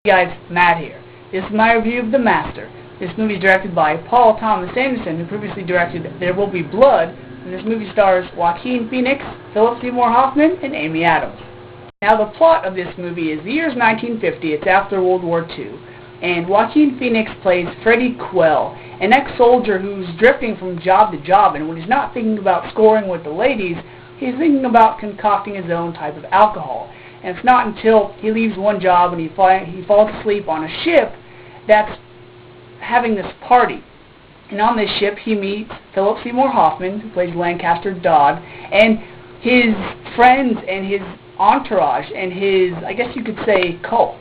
Hey guys, Matt here. This is my review of The Master. This movie is directed by Paul Thomas Anderson, who previously directed There Will Be Blood, and this movie stars Joaquin Phoenix, Phillips Seymour Hoffman, and Amy Adams. Now, the plot of this movie is the year is 1950, it's after World War II, and Joaquin Phoenix plays Freddie Quell, an ex-soldier who's drifting from job to job, and when he's not thinking about scoring with the ladies, he's thinking about concocting his own type of alcohol. And it's not until he leaves one job and he falls asleep on a ship that's having this party. And on this ship he meets Phillips Seymour Hoffman, who plays Lancaster Dodd, and his friends and his entourage and his, I guess you could say, cult.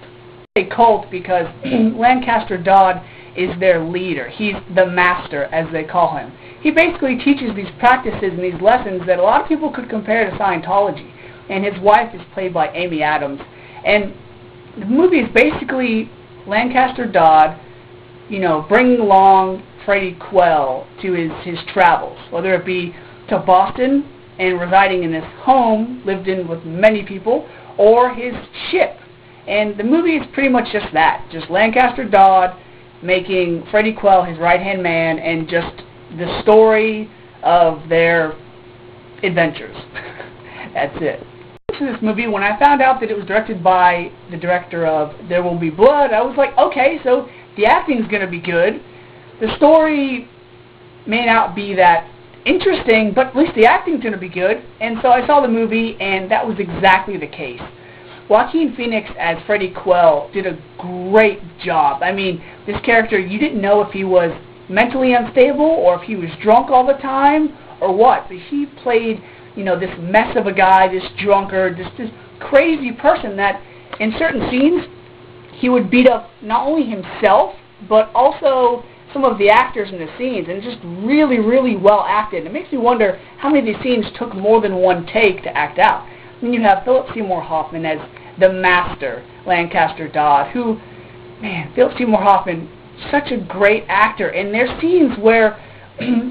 I say cult because Lancaster Dodd is their leader. He's the master, as they call him. He basically teaches these practices and these lessons that a lot of people could compare to Scientology. And his wife is played by Amy Adams. And the movie is basically Lancaster Dodd, bringing along Freddie Quell to his travels, whether it be to Boston and residing in this home lived in with many people, or his ship. And the movie is pretty much just that, just Lancaster Dodd making Freddie Quell his right-hand man, and just the story of their adventures. That's it. This movie, when I found out that it was directed by the director of There Will Be Blood, I was like, okay, so the acting's going to be good. The story may not be that interesting, but at least the acting's going to be good. And so I saw the movie, and that was exactly the case. Joaquin Phoenix as Freddie Quell did a great job. I mean, this character, you didn't know if he was mentally unstable or if he was drunk all the time or what, but he played this mess of a guy, this drunkard, this crazy person that in certain scenes he would beat up not only himself but also some of the actors in the scenes, and just really, really well acted. It makes me wonder how many of these scenes took more than one take to act out. Then you have Phillips Seymour Hoffman as the master, Lancaster Dodd, who, man, Phillips Seymour Hoffman, such a great actor, and there's scenes where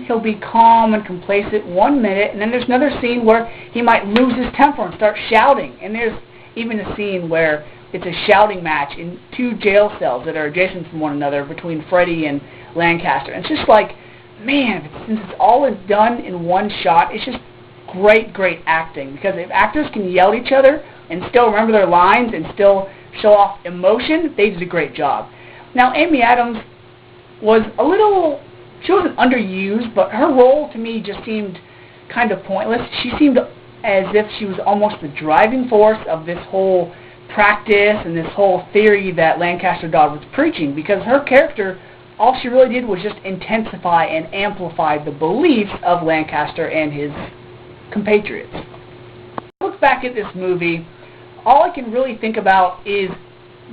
he'll be calm and complacent 1 minute, and then there's another scene where he might lose his temper and start shouting. And there's even a scene where it's a shouting match in two jail cells that are adjacent from one another between Freddie and Lancaster. And it's just like, man, since it's all is done in one shot, it's just great, great acting. Because if actors can yell at each other and still remember their lines and still show off emotion, they did a great job. Now, Amy Adams was she wasn't underused, but her role to me just seemed kind of pointless. She seemed as if she was almost the driving force of this whole practice and this whole theory that Lancaster Dodd was preaching, because her character, all she really did was just intensify and amplify the beliefs of Lancaster and his compatriots. When I look back at this movie, all I can really think about is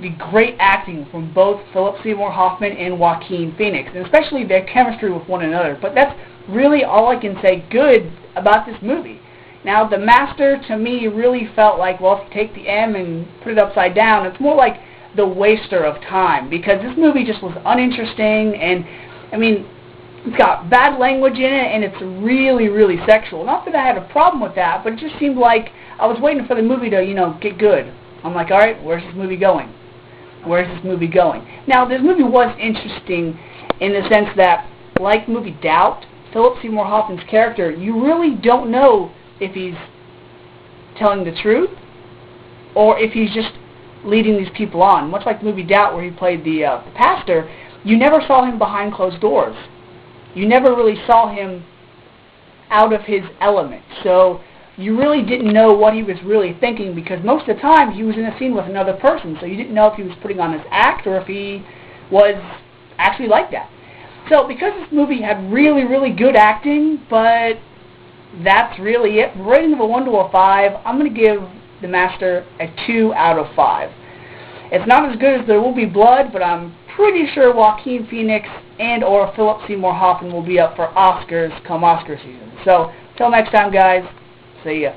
the great acting from both Phillips Seymour Hoffman and Joaquin Phoenix, and especially their chemistry with one another. But that's really all I can say good about this movie. Now, The Master, to me, really felt like, well, if you take the M and put it upside down, it's more like the waster of time, because this movie just was uninteresting, and, I mean, it's got bad language in it, and it's really, really sexual. Not that I had a problem with that, but it just seemed like I was waiting for the movie to, get good. I'm like, all right, where's this movie going? Where's this movie going? Now, this movie was interesting in the sense that, like the movie Doubt, Phillips Seymour Hoffman's character, you really don't know if he's telling the truth or if he's just leading these people on. Much like the movie Doubt, where he played the pastor, you never saw him behind closed doors. You never really saw him out of his element. So you really didn't know what he was really thinking, because most of the time he was in a scene with another person, so you didn't know if he was putting on his act or if he was actually like that. So because this movie had really, really good acting, but that's really it. Rating of a 1 to a 5, I'm going to give The Master a 2 out of 5. It's not as good as There Will Be Blood, but I'm pretty sure Joaquin Phoenix and or Philip Seymour Hoffman will be up for Oscars come Oscar season. So, till next time, guys. See ya.